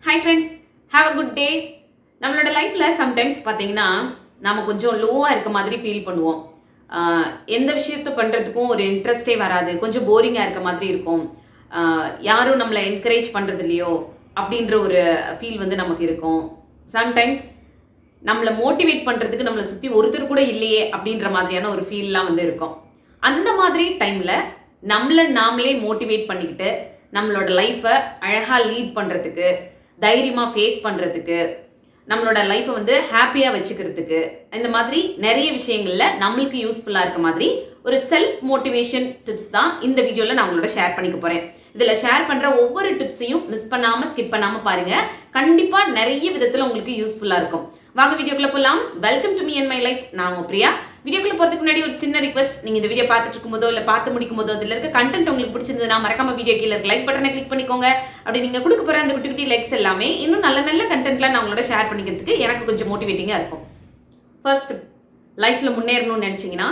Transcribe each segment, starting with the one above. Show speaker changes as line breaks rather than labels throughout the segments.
Hi friends, have a good day. நம்மளோட லைஃப்பில் sometimes பார்த்தீங்கன்னா நாம் கொஞ்சம் லோவாக இருக்க மாதிரி ஃபீல் பண்ணுவோம். எந்த விஷயத்தை பண்ணுறதுக்கும் ஒரு இன்ட்ரெஸ்டே வராது, கொஞ்சம் போரிங்காக இருக்க மாதிரி இருக்கும். யாரும் நம்மளை என்கரேஜ் பண்ணுறது இல்லையோ அப்படின்ற ஒரு ஃபீல் வந்து நமக்கு இருக்கும். சம்டைம்ஸ் நம்மளை மோட்டிவேட் பண்ணுறதுக்கு நம்மளை சுற்றி ஒருத்தர் கூட இல்லையே அப்படின்ற மாதிரியான ஒரு ஃபீல்லாம் வந்து இருக்கும். அந்த மாதிரி டைமில் நம்மளை நாமளே மோட்டிவேட் பண்ணிக்கிட்டு நம்மளோட லைஃப்பை அழகாக லீட் பண்ணுறதுக்கு, தைரியமாக ஃபேஸ் பண்ணுறதுக்கு, நம்மளோட லைஃப்பை வந்து ஹாப்பியாக வச்சுக்கிறதுக்கு, இந்த மாதிரி நிறைய விஷயங்களில் நம்மளுக்கு யூஸ்ஃபுல்லாக இருக்க மாதிரி ஒரு செல்ஃப் மோட்டிவேஷன் டிப்ஸ் தான் இந்த வீடியோவில் நான் உங்களோட ஷேர் பண்ணிக்க போகிறேன். இதில் ஷேர் பண்ணுற ஒவ்வொரு டிப்ஸையும் மிஸ் பண்ணாமல் ஸ்கிப் பண்ணாமல் பாருங்கள். கண்டிப்பாக நிறைய விதத்தில் உங்களுக்கு யூஸ்ஃபுல்லாக இருக்கும். வாங்க வீடியோக்குள்ளே போகலாம். Welcome to me and my life. நான் உங்கள் பிரியா. வீடியோக்குள்ளே போகிறதுக்கு முன்னாடி ஒரு சின்ன ரிக்வெஸ்ட். நீங்கள் இந்த வீடியோ பார்த்துட்டு இருக்கும்போதோ இல்லை பார்த்து முடிக்கும் போதோ அதில் இருக்க கண்டென்ட் உங்களுக்கு பிடிச்சிருந்ததுன்னா மறக்காம வீடியோ கீழே லைக் பட்டனை கிளிக் பண்ணிக்கோங்க. அப்படி நீங்கள் கொடுக்க போகிற அந்த குட்டி குட்டி லைக்ஸ் எல்லாமே இன்னும் நல்ல நல்ல கண்டென்ட்லாம் நான் உங்களோட ஷேர் பண்ணிக்கிறதுக்கு எனக்கு கொஞ்சம் மோட்டிவேட்டிங்காக இருக்கும். ஃபர்ஸ்ட், லைஃப்பில் முன்னேறணும்னு நினச்சிங்கன்னா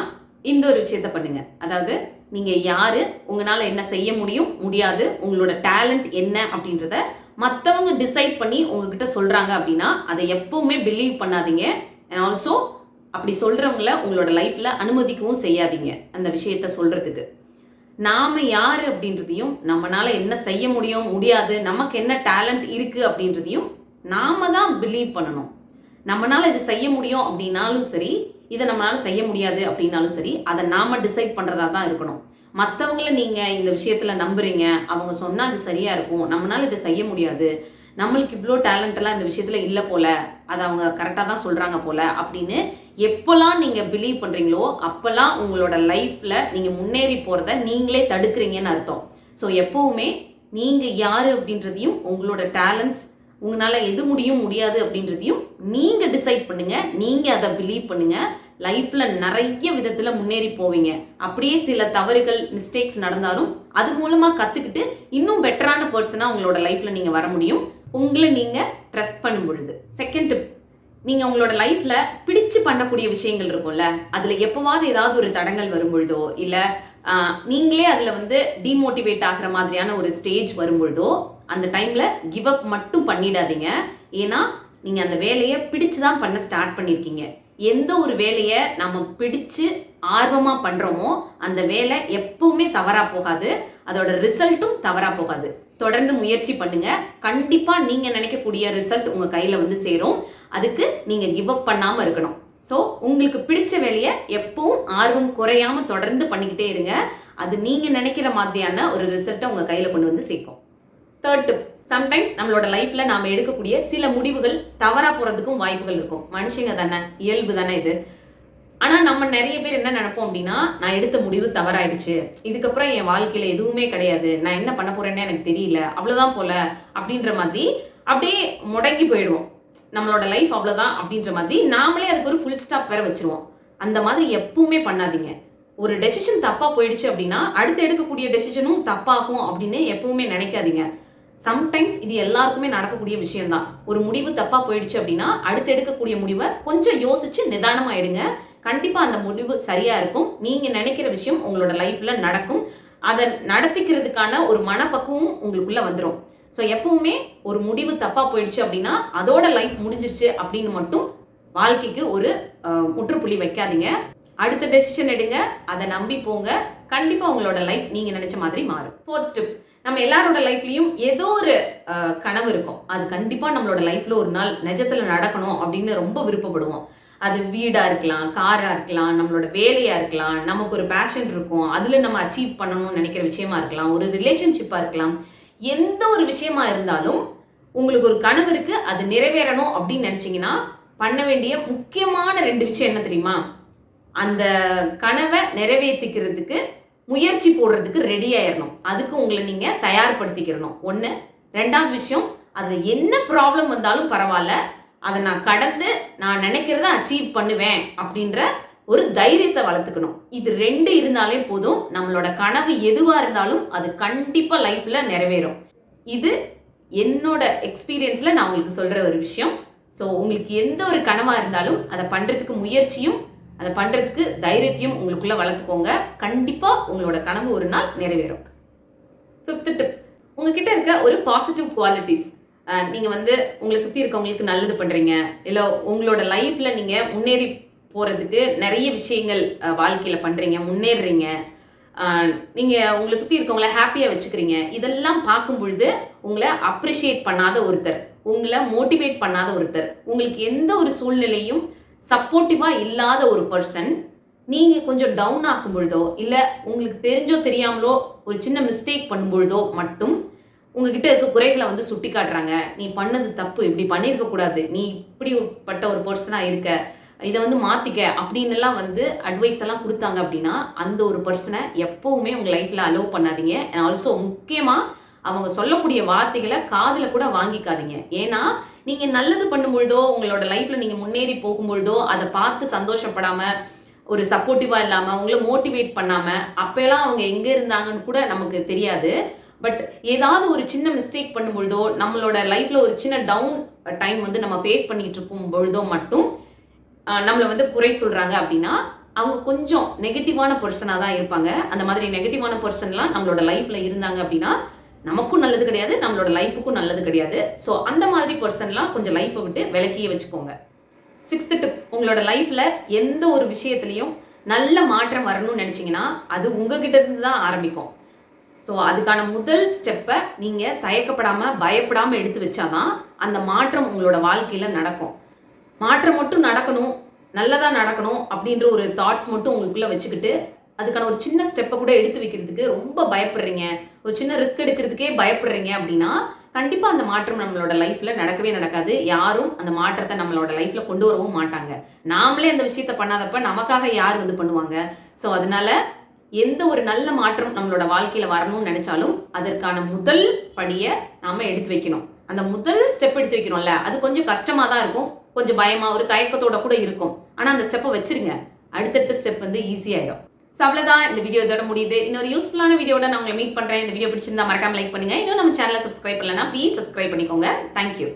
இந்த ஒரு விஷயத்த பண்ணுங்க. அதாவது நீங்கள் யார், உங்களால் என்ன செய்ய முடியும் முடியாது, உங்களோட டேலண்ட் என்ன அப்படின்றத மற்றவங்க டிசைட் பண்ணி உங்ககிட்ட சொல்கிறாங்க அப்படின்னா அதை எப்பவுமே பிலீவ் பண்ணாதீங்க. அண்ட் ஆல்சோ அப்படி சொல்கிறவங்கள உங்களோட லைஃப்பில் அனுமதிக்கவும் செய்யாதீங்க. அந்த விஷயத்த சொல்கிறதுக்கு நாம் யார் அப்படின்றதையும், நம்மளால் என்ன செய்ய முடியும் முடியாது, நமக்கு என்ன டேலண்ட் இருக்குது அப்படின்றதையும் நாம் தான் பிலீவ் பண்ணணும். நம்மளால் இது செய்ய முடியும் அப்படின்னாலும் சரி, இதை நம்மளால் செய்ய முடியாது அப்படின்னாலும் சரி, அதை நாம் டிசைட் பண்ணுறதா தான் இருக்கணும். மற்றவங்கள நீங்கள் இந்த விஷயத்தில் நம்புறீங்க, அவங்க சொன்னால் இது சரியாக இருக்கும், நம்மளால் இதை செய்ய முடியாது, நம்மளுக்கு இவ்வளோ டேலண்டெல்லாம் இந்த விஷயத்தில் இல்லை போல், அதை அவங்க கரெக்டாக தான் சொல்கிறாங்க போல் அப்படின்னு எப்போல்லாம் நீங்கள் பிலீவ் பண்ணுறீங்களோ அப்போல்லாம் உங்களோட லைஃப்பில் நீங்கள் முன்னேறி போகிறத நீங்களே தடுக்கிறீங்கன்னு அர்த்தம். ஸோ எப்போவுமே நீங்கள் யார் அப்படின்றதையும், உங்களோட டேலண்ட்ஸ், உங்களால் எது முடியும் முடியாது அப்படின்றதையும் நீங்கள் டிசைட் பண்ணுங்கள். நீங்கள் அதை பிலீவ் பண்ணுங்கள். லைஃப்பில் நிறைய விதத்தில் முன்னேறி போவீங்க. அப்படியே சில தவறுகள், மிஸ்டேக்ஸ் நடந்தாலும் அது மூலமாக கற்றுக்கிட்டு இன்னும் பெட்டரான பர்சனாக உங்களோட லைஃப்பில் நீங்கள் வர முடியும், உங்களை நீங்கள் ட்ரஸ்ட் பண்ணும் பொழுது. செகண்ட் டிப், நீங்கள் உங்களோட லைஃப்பில் பிடிச்சு பண்ணக்கூடிய விஷயங்கள் இருக்கும்ல, அதில் எப்போவாவது ஏதாவது ஒரு தடங்கள் வரும் பொழுதோ இல்லை நீங்களே அதில் வந்து டிமோட்டிவேட் ஆகிற மாதிரியான ஒரு ஸ்டேஜ் வரும் பொழுதோ அந்த டைமில் கிவ் அப் மட்டும் பண்ணிடாதீங்க. ஏன்னா நீங்கள் அந்த வேலையை பிடிச்சு தான் பண்ண ஸ்டார்ட் பண்ணியிருக்கீங்க. எந்த ஒரு வேலையை நம்ம பிடிச்சு ஆர்வமாக பண்ணுறோமோ அந்த வேலை எப்பவுமே தவறாக போகாது, அதோட ரிசல்ட்டும் தவறாக போகாது. தொடர்ந்து முயற்சி பண்ணுங்க. கண்டிப்பாக நீங்கள் நினைக்கக்கூடிய ரிசல்ட் உங்கள் கையில் வந்து சேரும். அதுக்கு நீங்கள் கிவ் அப் பண்ணாமல் இருக்கணும். ஸோ உங்களுக்கு பிடிச்ச வேலையை எப்பவும் ஆர்வம் குறையாமல் தொடர்ந்து பண்ணிக்கிட்டே இருங்க. அது நீங்கள் நினைக்கிற மாதிரியான ஒரு ரிசல்ட்டை உங்கள் கையில் கொண்டு வந்து சேர்க்கும். தேர்ட் டிப், சம்டைம்ஸ் நம்மளோட லைஃப்பில் நாம் எடுக்கக்கூடிய சில முடிவுகள் தவறாக போகிறதுக்கும் வாய்ப்புகள் இருக்கும். மனுஷங்க தானே, இயல்பு தானே இது. ஆனால் நம்ம நிறைய பேர் என்ன நினைப்போம் அப்படின்னா, நான் எடுத்த முடிவு தவறாயிடுச்சு, இதுக்கப்புறம் என் வாழ்க்கையில் எதுவுமே கிடையாது, நான் என்ன பண்ண போகிறேன்னு எனக்கு தெரியல, அவ்வளோதான் போல அப்படின்ற மாதிரி அப்படியே முடங்கி போயிடுவோம். நம்மளோட லைஃப் அவ்வளோதான் அப்படின்ற மாதிரி நாமளே அதுக்கு ஒரு ஃபுல் ஸ்டாப் வேற வச்சுருவோம். அந்த மாதிரி எப்பவுமே பண்ணாதீங்க. ஒரு டெசிஷன் தப்பாக போயிடுச்சு அப்படின்னா அடுத்து எடுக்கக்கூடிய டெசிஷனும் தப்பாகும் அப்படின்னு எப்பவுமே நினைக்காதீங்க. சம்டைம்ஸ் இது எல்லாருக்குமே நடக்கக்கூடிய விஷயம்தான். ஒரு முடிவு தப்பாக போயிடுச்சு அப்படின்னா அடுத்து எடுக்கக்கூடிய முடிவை கொஞ்சம் யோசிச்சு நிதானமாக எடுங்க. கண்டிப்பாக அந்த முடிவு சரியாக இருக்கும். நீங்கள் நினைக்கிற விஷயம் உங்களோட லைஃப்பில் நடக்கும். அதை நடத்திக்கிறதுக்கான ஒரு மனப்பக்குவம் உங்களுக்குள்ளே வந்துடும். ஸோ எப்பவுமே ஒரு முடிவு தப்பாக போயிடுச்சு அப்படின்னா அதோட லைஃப் முடிஞ்சிருச்சு அப்படின்னு மட்டும் வாழ்க்கைக்கு ஒரு முற்றுப்புள்ளி வைக்காதீங்க. அடுத்த டெசிஷன் எடுங்க, அதை நம்பி போங்க. கண்டிப்பாக உங்களோட லைஃப் நீங்கள் நினச்ச மாதிரி மாறும். ஃபோர்த் டிப், நம்ம எல்லாரோட லைஃப்லையும் ஏதோ ஒரு கனவு இருக்கும். அது கண்டிப்பாக நம்மளோட லைஃப்பில் ஒரு நாள் நிஜத்தில் நடக்கணும் அப்படின்னு ரொம்ப விருப்பப்படுவோம். அது வீடாக இருக்கலாம், காராக இருக்கலாம், நம்மளோட வேலையாக இருக்கலாம், நமக்கு ஒரு பேஷன் இருக்கும், அதில் நம்ம அச்சீவ் பண்ணணும்னு நினைக்கிற விஷயமா இருக்கலாம், ஒரு ரிலேஷன்ஷிப்பாக இருக்கலாம். எந்த ஒரு விஷயமா இருந்தாலும் உங்களுக்கு ஒரு கனவு இருக்குது, அது நிறைவேறணும் அப்படின்னு நினச்சிங்கன்னா பண்ண வேண்டிய முக்கியமான 2 விஷயம் என்ன தெரியுமா? அந்த கனவை நிறைவேற்றிக்கிறதுக்கு முயற்சி போடுறதுக்கு ரெடி ஆயிடணும். அதுக்கு உங்களை நீங்கள் தயார்படுத்திக்கிறணும். ஒன்று. ரெண்டாவது விஷயம், அதில் என்ன ப்ராப்ளம் வந்தாலும் பரவாயில்ல, அதை நான் கடந்து நான் நினைக்கிறத அச்சீவ் பண்ணுவேன் அப்படின்ற ஒரு தைரியத்தை வளர்த்துக்கணும். இது 2 இருந்தாலே போதும். நம்மளோட கனவு எதுவாக இருந்தாலும் அது கண்டிப்பாக லைஃப்பில் நிறைவேறும். இது என்னோட எக்ஸ்பீரியன்ஸில் நான் உங்களுக்கு சொல்கிற ஒரு விஷயம். ஸோ உங்களுக்கு எந்த ஒரு கனவாக இருந்தாலும் அதை பண்ணுறதுக்கு முயற்சியும் அதை பண்ணுறதுக்கு தைரியத்தையும் உங்களுக்குள்ளே வளர்த்துக்கோங்க. கண்டிப்பாக உங்களோட கனவு ஒரு நாள் நிறைவேறும். 5th டிப், உங்ககிட்ட இருக்க ஒரு பாசிட்டிவ் குவாலிட்டிஸ், நீங்கள் வந்து உங்களை சுற்றி இருக்கவங்களுக்கு நல்லது பண்ணுறீங்க, இல்லை உங்களோட லைஃப்பில் நீங்கள் முன்னேறி போகிறதுக்கு நிறைய விஷயங்கள் வாழ்க்கையில் பண்ணுறீங்க, முன்னேறுறீங்க, நீங்கள் உங்களை சுற்றி இருக்கவங்கள ஹாப்பியாக வச்சுக்கிறீங்க. இதெல்லாம் பார்க்கும் பொழுது உங்களை அப்ரிஷியேட் பண்ணாத ஒருத்தர், உங்களை மோட்டிவேட் பண்ணாத ஒருத்தர், உங்களுக்கு எந்த ஒரு சூழ்நிலையும் சப்போர்ட்டிவாக இல்லாத ஒரு பர்சன் நீங்கள் கொஞ்சம் டவுன் ஆகும் பொழுதோ, இல்லை உங்களுக்கு தெரிஞ்சோ தெரியாமலோ ஒரு சின்ன மிஸ்டேக் பண்ணும் பொழுதோ மட்டும் உங்ககிட்ட இருக்க குறைகளை வந்து சுட்டி காட்டுறாங்க. நீ பண்ணது தப்பு, இப்படி பண்ணியிருக்க கூடாது, நீ இப்படிப்பட்ட ஒரு பர்சனாக இருக்க, இதை வந்து மாற்றிக்க அப்படின்னு எல்லாம் வந்து அட்வைஸ் எல்லாம் கொடுத்தாங்க அப்படின்னா அந்த ஒரு பர்சனை எப்போவுமே உங்கள் லைஃப்பில் அலோவ் பண்ணாதீங்க. அண்ட் ஆல்சோ முக்கியமாக அவங்க சொல்லக்கூடிய வார்த்தைகளை காதில் கூட வாங்கிக்காதீங்க. ஏன்னா நீங்கள் நல்லது பண்ணும் பொழுதோ, உங்களோட லைஃப்பில் நீங்கள் முன்னேறி போகும்பொழுதோ அதை பார்த்து சந்தோஷப்படாமல், ஒரு சப்போர்ட்டிவாக இல்லாமல், உங்களை மோட்டிவேட் பண்ணாமல், அப்போல்லாம் அவங்க எங்கே இருந்தாங்கன்னு கூட நமக்கு தெரியாது. பட் ஏதாவது ஒரு சின்ன மிஸ்டேக் பண்ணும் பொழுதோ, நம்மளோட லைஃப்பில் ஒரு சின்ன டவுன் டைம் வந்து நம்ம ஃபேஸ் பண்ணிகிட்டு இருக்கும் பொழுதோ மட்டும் நம்மளை வந்து குறை சொல்கிறாங்க அப்படின்னா அவங்க கொஞ்சம் நெகட்டிவான பர்சனாக தான் இருப்பாங்க. அந்த மாதிரி நெகட்டிவான பர்சன்லாம் நம்மளோட லைஃப்பில் இருந்தாங்க அப்படின்னா நமக்கும் நல்லது கிடையாது, நம்மளோட லைஃபுக்கும் நல்லது கிடையாது. ஸோ அந்த மாதிரி பர்சன்லாம் கொஞ்சம் லைஃப்பை விட்டு விலக்கியே வச்சுக்கோங்க. 6th டிப், உங்களோட லைஃப்பில் எந்த ஒரு விஷயத்துலையும் நல்ல மாற்றம் வரணும்னு நினச்சிங்கன்னா அது உங்ககிட்ட இருந்து தான் ஆரம்பிக்கும். ஸோ அதுக்கான முதல் ஸ்டெப்பை நீங்கள் தயக்கப்படாமல் பயப்படாமல் எடுத்து வச்சாதான் அந்த மாற்றம் உங்களோட வாழ்க்கையில் நடக்கும். மாற்றம் மட்டும் நடக்கணும், நல்லதாக நடக்கணும் அப்படின்ற ஒரு தாட்ஸ் மட்டும் உங்களுக்குள்ளே வச்சுக்கிட்டு அதுக்கான ஒரு சின்ன ஸ்டெப்பை கூட எடுத்து வைக்கிறதுக்கு ரொம்ப பயப்படுறீங்க, ஒரு சின்ன ரிஸ்க் எடுக்கிறதுக்கே பயப்படுறீங்க அப்படின்னா கண்டிப்பாக அந்த மாற்றம் நம்மளோட லைஃப்பில் நடக்கவே நடக்காது. யாரும் அந்த மாற்றத்தை நம்மளோட லைஃப்பில் கொண்டு வரவும் மாட்டாங்க. நாமளே அந்த விஷயத்தை பண்ணாதப்ப நமக்காக யார் வந்து பண்ணுவாங்க? ஸோ அதனால எந்த ஒரு நல்ல மாற்றம் நம்மளோட வாழ்க்கையில் வரணும்னு நினச்சாலும் அதற்கான முதல் படியை நாம் எடுத்து வைக்கணும். அந்த முதல் ஸ்டெப் எடுத்து வைக்கணும்ல, அது கொஞ்சம் கஷ்டமாக தான் இருக்கும், கொஞ்சம் பயமாக ஒரு தயக்கத்தோட கூட இருக்கும். ஆனால் அந்த ஸ்டெப்பை வச்சிருங்க, அடுத்தடுத்த ஸ்டெப் வந்து ஈஸியாகிடும். ஸோ அவ்வளோதான், இந்த வீடியோ இதோட முடியுது. இன்னொரு யூஸ்ஃபுல்லான வீடியோட நான் உங்களை மீட் பண்ணுறேன். இந்த வீடியோ பிடிச்சிருந்தா மறக்காம லைக் பண்ணுங்கள். இன்னும் நம்ம சேனலை சப்ஸ்கிரைப் பண்ணலன்னா ப்ளீஸ் சப்ஸ்கிரைப் பண்ணிக்கோங்க. தேங்க்யூ.